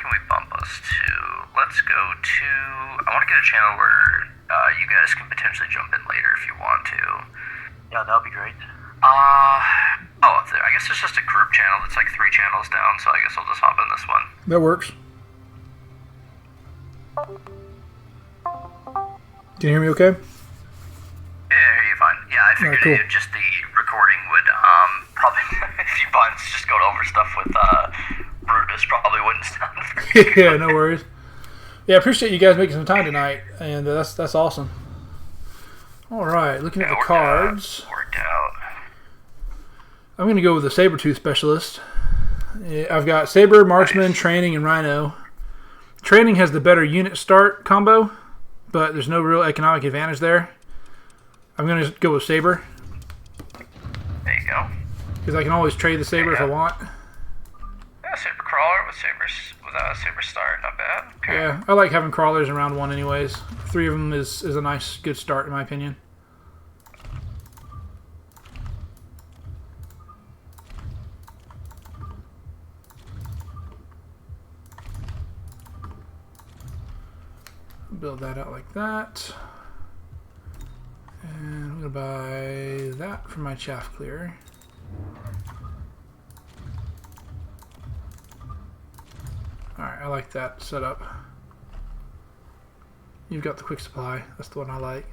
can we bump us to? Let's go to... I want to get a channel where you guys can potentially jump in later if you want to. Yeah, that would be great. Up there. I guess it's just a group channel that's like 3 channels down, so I guess I'll just hop in this one. That works. Can you hear me okay? Yeah, I hear you fine. Yeah, I figured Alright, cool. just the recording would probably, if you bunch just going over stuff with Brutus, probably wouldn't sound very good. Yeah, no worries. Yeah, I appreciate you guys making some time tonight, and that's awesome. All right, looking at the cards. Worked out. I'm going to go with the Sabertooth Specialist. I've got Saber, Marksman, Training, and Rhino. Training has the better unit start combo, but there's no real economic advantage there. I'm going to go with Saber. There you go. Because I can always trade the Saber if I want. Yeah, Saber Crawler with Saber Start, not bad. Okay. Yeah, I like having crawlers in round 1 anyways. 3 of them is a nice, good start in my opinion. Build that out like that. And I'm going to buy that for my chaff clearer. Alright, I like that setup. You've got the quick supply. That's the one I like.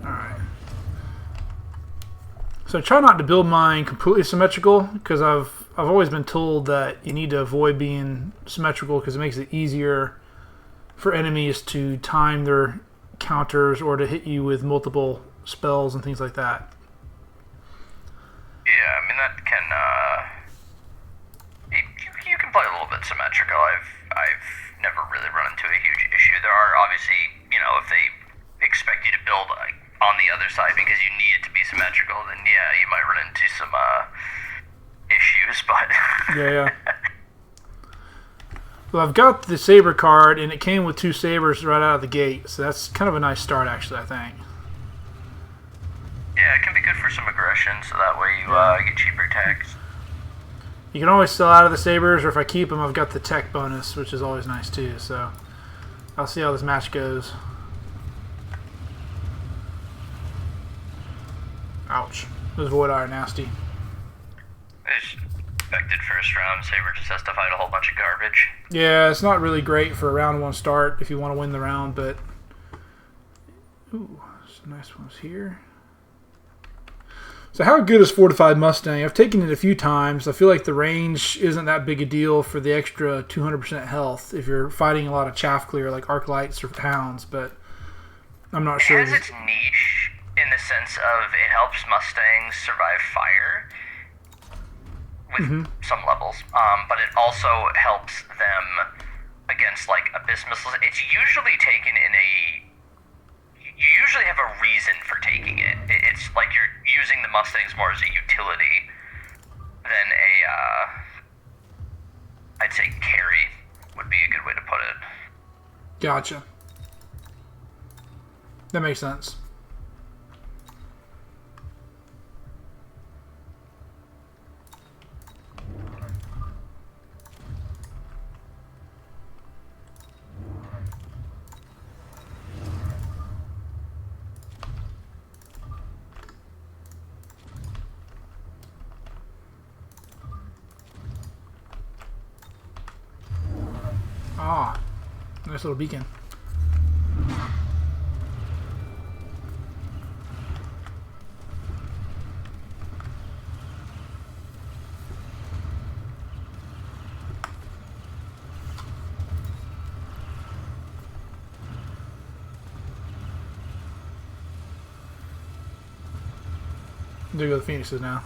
Alright. So try not to build mine completely symmetrical, because I've always been told that you need to avoid being symmetrical because it makes it easier for enemies to time their counters or to hit you with multiple spells and things like that. Yeah, I mean that can you can play a little bit symmetrical. I've never really run into a huge issue. There are obviously, if they expect you to build on the other side because you need it to be symmetrical, then yeah, you might run into some issues, but Yeah. Well, I've got the Saber card, and it came with 2 Sabers right out of the gate, so that's kind of a nice start, actually, I think. Yeah, it can be good for some aggression, so that way you get cheaper attacks. You can always sell out of the Sabers, or if I keep them, I've got the tech bonus, which is always nice, too, so I'll see how this match goes. Ouch. Those Void Eye are nasty. It's expected first round. Saber just has to fight a whole bunch of garbage. Yeah, it's not really great for a round 1 start if you want to win the round, but... Ooh, some nice ones here. So how good is Fortified Mustang? I've taken it a few times. I feel like the range isn't that big a deal for the extra 200% health if you're fighting a lot of chaff clear like Arclights or Hounds, but I'm not sure. It has its niche in the sense of it helps Mustangs survive fire with some levels, but it also helps them against like abyss missiles. It's usually taken in a... You usually have a reason for taking it. It's like you're using the Mustangs more as a utility than I'd say carry would be a good way to put it. Gotcha. That makes sense. Ah, nice little beacon. There go the Phoenixes now.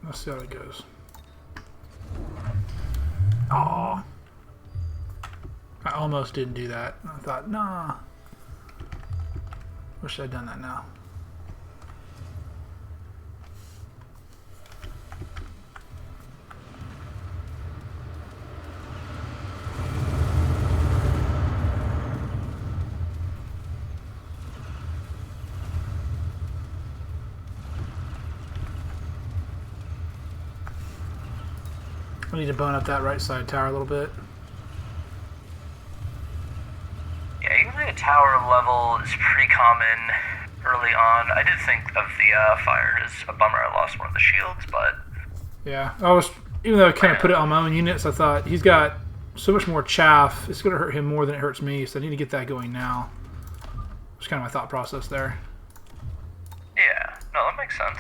Let's see how it goes. Aw. I almost didn't do that. I thought, nah. Wish I'd done that now. I need to bone up that right side tower a little bit. Yeah, usually a tower level is pretty common early on. I did think of the fire as a bummer. I lost one of the shields, but Yeah, even though I kind of put it on my own units, I thought he's got so much more chaff. It's going to hurt him more than it hurts me, so I need to get that going now. That's kind of my thought process there. yeah, no, that makes sense.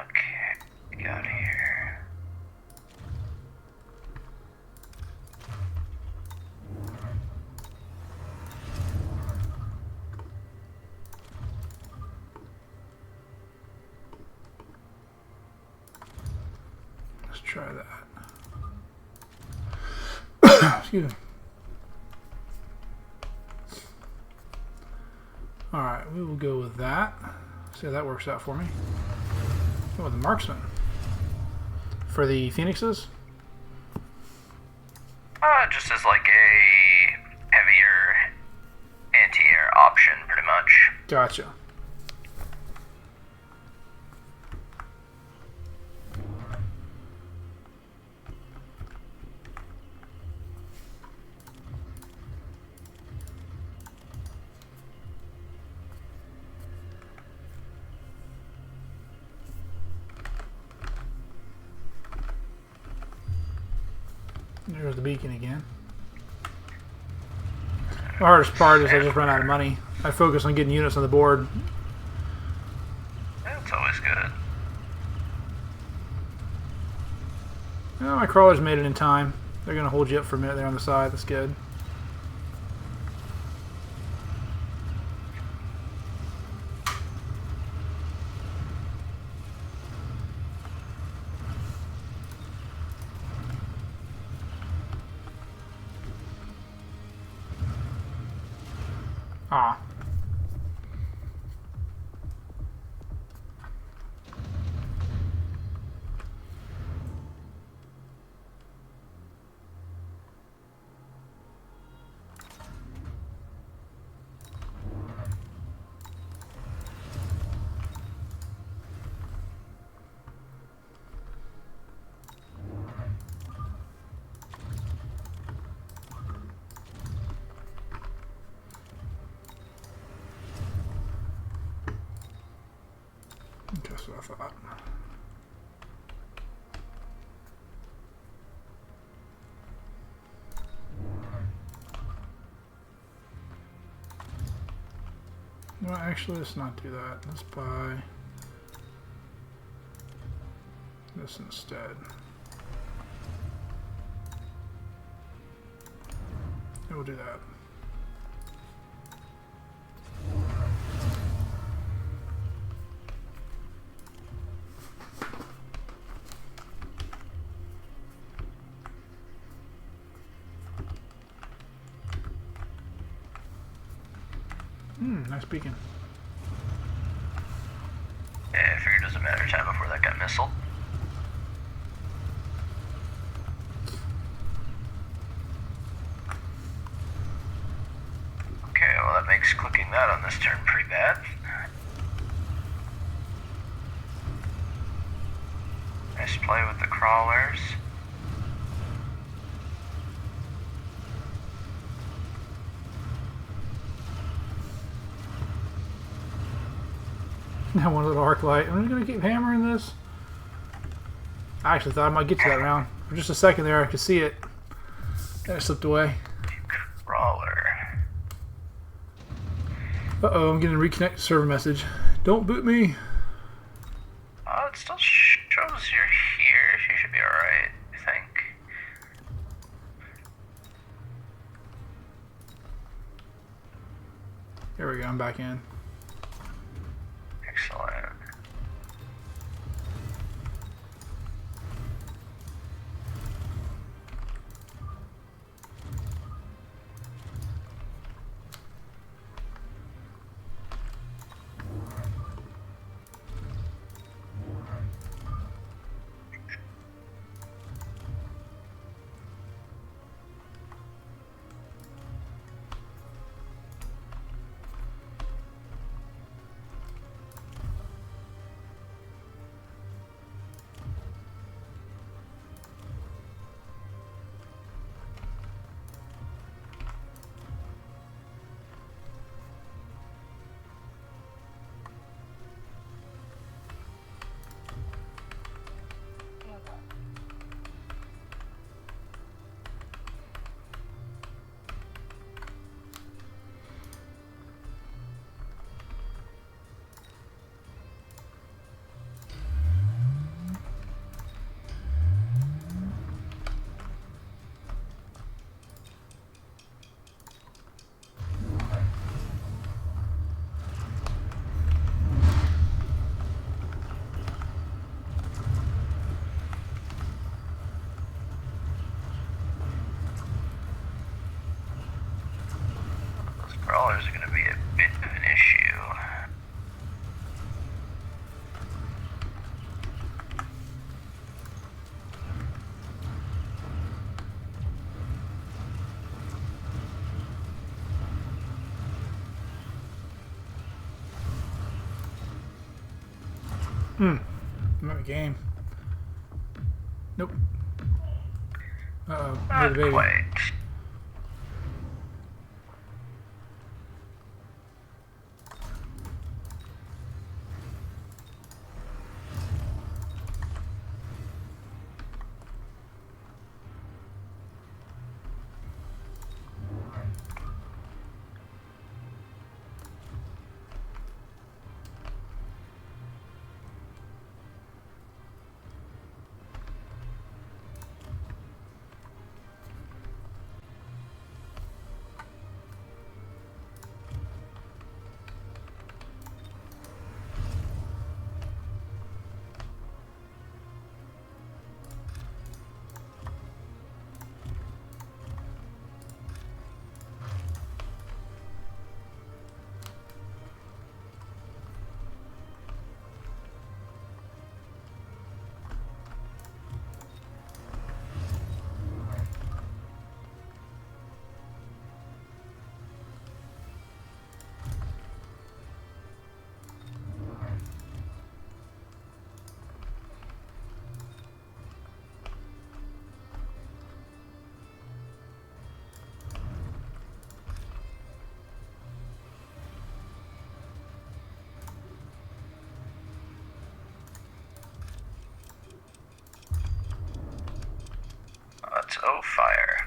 Okay, get out of here. Let's try that. Excuse me. Alright, we will go with that. See how that works out for me. Go with the marksman. For the phoenixes? Just as like a heavier anti-air option, pretty much. Gotcha. There's the beacon again. The hardest part is I just run out of money. I focus on getting units on the board. That's always good. Oh, my crawlers made it in time. They're going to hold you up for a minute there on the side. That's good. Ah. That's what I thought. Well, actually, let's not do that. Let's buy this instead. And we'll do that. Nice beacon. Yeah, I figured it doesn't matter time before that got missiled. Okay, well that makes clicking that on this turn pretty bad. Nice play with the crawlers. Now one little arc light. I'm just going to keep hammering this. I actually thought I might get to that round. For just a second there, I could see it. Then it slipped away. Crawler. Uh-oh, I'm getting a reconnect server message. Don't boot me. It still shows you're here. You should be alright, I think. There we go, I'm back in. Excellent. I'm in the game. Nope. Uh-oh. Hey, the baby. Quite. Let's fire.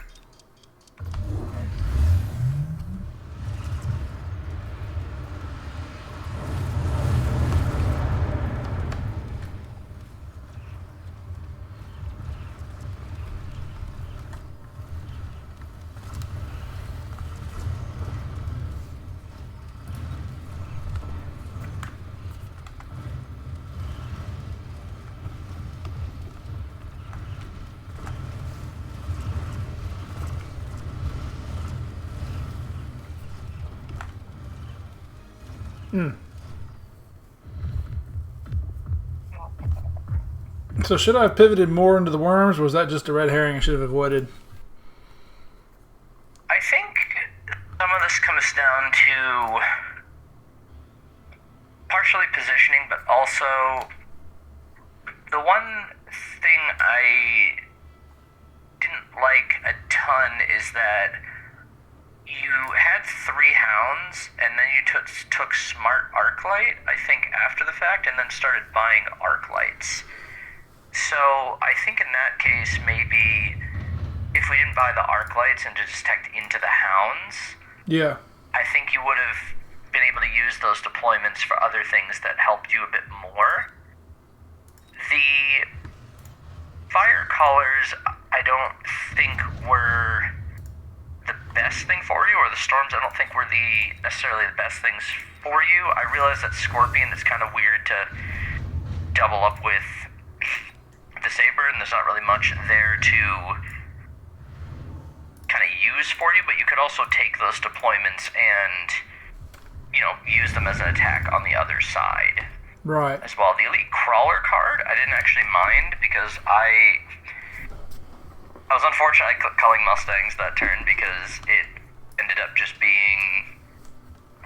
So should I have pivoted more into the worms, or was that just a red herring I should have avoided? I think some of this comes down to partially positioning, but also the one thing I didn't like a ton is that you had 3 hounds, and then you took smart arc light, I think, after the fact, and then started buying arc lights. So I think in that case, maybe if we didn't buy the arc lights and to detect into the hounds, Yeah. I think you would have been able to use those deployments for other things that helped you a bit more. The fire collars, I don't think were the best thing for you, or the storms, I don't think were necessarily the best things for you. I realize that Scorpion is kind of weird to double up with the Saber, and there's not really much there to kind of use for you, but you could also take those deployments and, use them as an attack on the other side. Right. As well. The Elite Crawler card, I didn't actually mind because I was unfortunate culling Mustangs that turn because it ended up just being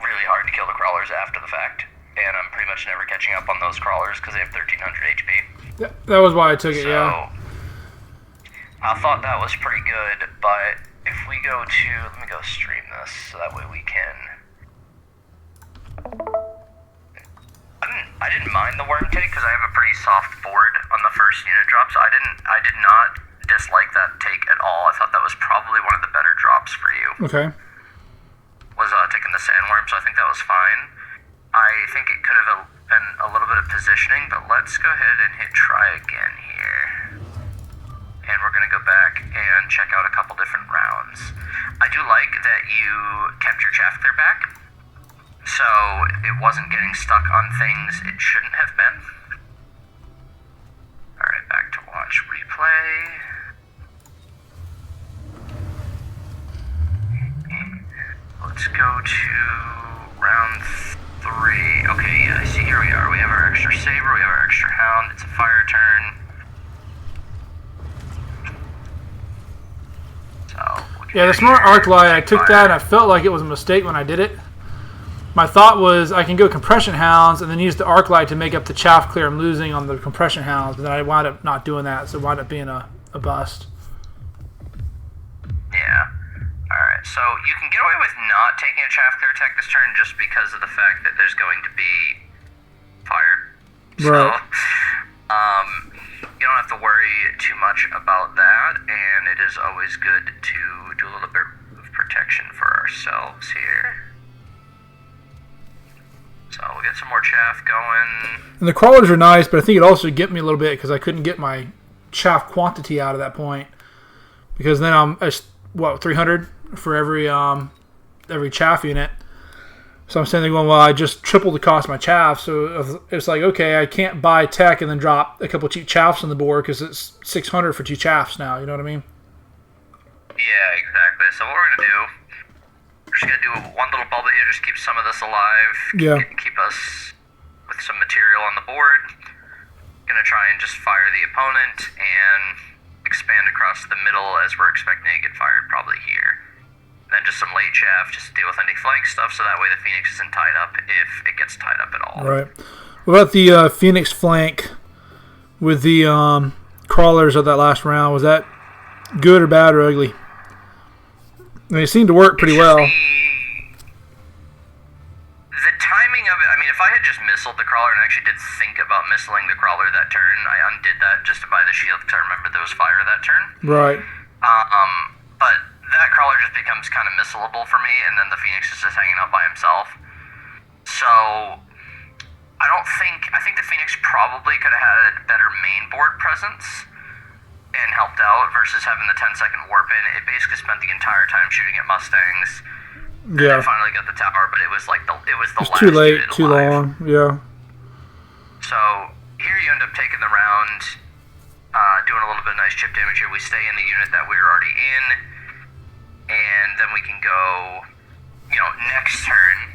really hard to kill the crawlers after the fact, and I'm pretty much never catching up on those crawlers because they have 1300 HP. Yeah, that was why I took it, yeah. I thought that was pretty good, but if we go to, let me go stream this so that way we can. I didn't mind the worm take because I have a pretty soft board on the first unit drop, so I did not dislike that take at all. I thought that was probably one of the better drops for you. Okay. Was taking the sandworm, so I think that was fine. I think it could have been a little bit of positioning, but let's go ahead and hit try again here. And we're going to go back and check out a couple different rounds. I do like that you kept your chaff clear back, so it wasn't getting stuck on things it shouldn't have been. Alright, back to watch replay. Let's go to round 3. Okay, yeah, I see, here we are. We have our extra saber, we have our extra hound, it's a fire turn. So, Yeah, the smart arc light, I took that and I felt like it was a mistake when I did it. my thought was I can go compression hounds and then use the arc light to make up the chaff clear I'm losing on the compression hounds, but then I wound up not doing that, so it wound up being a bust. Yeah. Alright, so you can get away with not taking a chaff clear attack this turn just because of the fact that there's going to be fire. Right. So, you don't have to worry too much about that, and it is always good to do a little bit of protection for ourselves here. So we'll get some more chaff going. And the crawlers are nice, but I think it also get me a little bit because I couldn't get my chaff quantity out at that point. Because then I'm 300 for every chaff unit. So I'm sitting there going, well, I just tripled the cost of my chaff. So it's like, okay, I can't buy tech and then drop a couple cheap chaffs on the board because it's 600 for 2 chaffs now. You know what I mean? Yeah, exactly. So what we're gonna do, we're just gonna do one little bubble here, just keep some of this alive. Yeah. Keep us with some material on the board. Gonna try and just fire the opponent and expand across the middle as we're expecting to get fired probably here. Then just some late chaff, just to deal with any flank stuff, so that way the Phoenix isn't tied up if it gets tied up at all. Right. What about the Phoenix flank with the crawlers of that last round? Was that good or bad or ugly? I mean, it seemed to work pretty well. The timing of it, I mean, if I had just missiled the crawler and actually did think about missiling the crawler that turn, I undid that just to buy the shield because I remember there was fire that turn. Right. But that crawler just becomes kind of missile-able for me, and then the Phoenix is just hanging out by himself. So, I think the Phoenix probably could have had a better main board presence and helped out versus having the 10-second warp in. It basically spent the entire time shooting at Mustangs. Yeah. And finally got the tower, but it was like the last too late, unit too alive. long. Yeah. So here you end up taking the round, doing a little bit of nice chip damage here. We stay in the unit that we were already in, and then we can go, next turn.